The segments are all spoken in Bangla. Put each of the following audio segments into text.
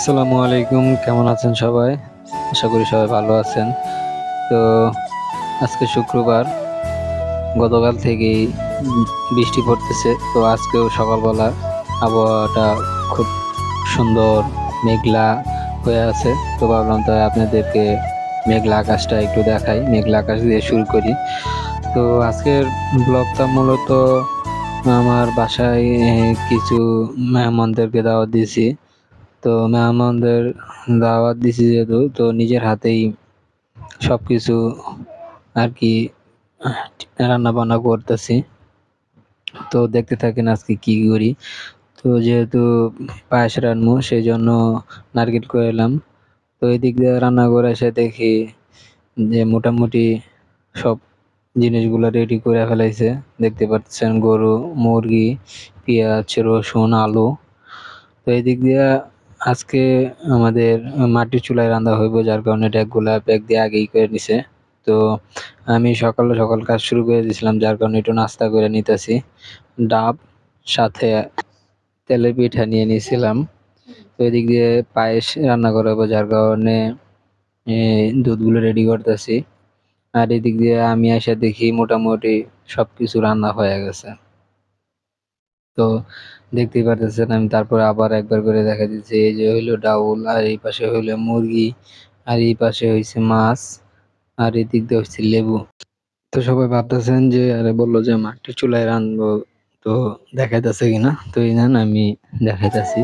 আসসালামু আলাইকুম, কেমন আছেন সবাই? আশা করি সবাই ভালো আছেন। তো আজকে শুক্রবার, গতকাল থেকেই বৃষ্টি পড়তেছে। তো আজকেও সকালবেলা আবহাওয়াটা খুব সুন্দর মেঘলা হয়ে আছে। তো ভাবলাম তাই আপনাদেরকে মেঘলা আকাশটা একটু দেখাই। মেঘলা আকাশ দিয়ে শুরু করি। তো আজকের ব্লগটা মূলত আমার বাসায় কিছু মেহমানদেরকে দাওয়াত দিয়েছি। তো মেহমানদের দাওয়াত দিছি যেহেতু, তো নিজের হাতেই সবকিছু আরকি রান্না বান্না করতেছি। তো দেখতে থাকেন আজকে কি করি। তো যেহেতু পায়েস রান্নু সেজন্য নারকেল কুড়াইলাম। তো এদিক দিয়ে রান্না করে এসে দেখি যে মোটামুটি সব জিনিসগুলো রেডি করে ফেলাইছে। দেখতে পাচ্ছেন গরু, মুরগি, পেঁয়াজ, রসুন, আলু। তো এদিক দিয়া আজকে আমাদের মাটির চুলায় রান্না হইব, যার কারণে ডেকগুলা প্যাক দিয়ে আগেই করে নিছে। তো আমি সকাল সকাল কাজ শুরু করে দিয়েছিলাম, যার কারণে একটু নাস্তা করে নিতেছি। ডাব সাথে তেলের পিঠা নিয়ে নিয়েছিলাম। তো এদিক দিয়ে পায়েস রান্না করাবো, যার কারণে দুধগুলো রেডি করতেছি। আর এদিক দিয়ে আমি এসে দেখি মোটামুটি সবকিছু রান্না হয়ে গেছে। তো দেখতেই পারতেছেন, আমি তারপরে আবার একবার করে দেখা দিচ্ছি। এই যে হইলো ডাউল, আর এই পাশে হইলো মুরগি, আর এই পাশে হইছে মাছ, আর এদিক দিয়ে হচ্ছে লেবু। তো সবাই ভাবতেছেন যে আরে বললো যে মাটির চুলায় রান্নবো, তো দেখাইতেছে কিনা। তো এই নেন আমি দেখাইতেছি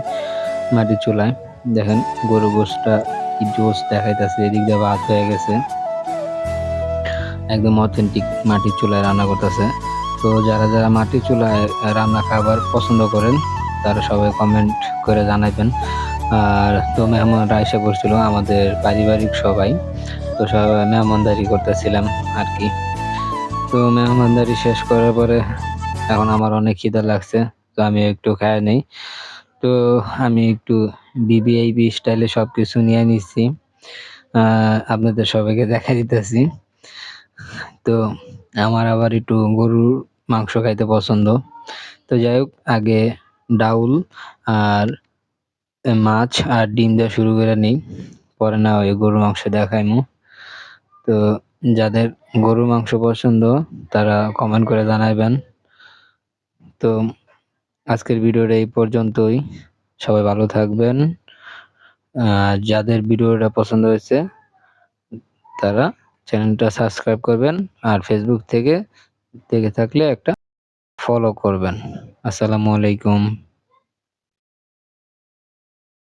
মাটির চুলায়। দেখেন গরু গোশটা কি জোশ দেখাইতেছে। এদিক দিয়ে ভাত হয়ে গেছে, একদম অথেন্টিক মাটির চুলায় রান্না করতেছে। তো যারা যারা মাটির চুলায় রান্না খাবার পছন্দ করেন তারা সবাই কমেন্ট করে জানাবেন। আর তো মেহমানরা এসে পড়ছিল, আমাদের পারিবারিক সবাই। তো সবাই মেহমানদারি করতেছিলাম আর কি। তো মেহমানদারি শেষ করার পরে এখন আমার অনেক খিদা লাগছে। তো আমি একটু খায় নেই। তো আমি একটু বিবিআইপি স্টাইলে সবকিছু নিয়ে নিচ্ছি, আপনাদের সবাইকে দেখা দিতেছি। তো আমার আবার একটু গরুর মাংস খাইতে পছন্দ। তো যাই হোক, আগে ডাউল আর মাছ আর ডিম দিয়ে শুরু করে নেই, পরে না ওই গরুর মাংস দেখাইমু। তো যাদের গরুর মাংস পছন্দ তারা কমেন্ট করে জানাবেন। তো আজকের ভিডিওটা এই পর্যন্তই। সবাই ভালো থাকবেন। যাদের ভিডিওটা পছন্দ হয়েছে তারা চ্যানেলটা সাবস্ক্রাইব করবেন, আর ফেসবুক থেকে দেখে থাকলে একটা ফলো করবেন। আসসালামু আলাইকুম।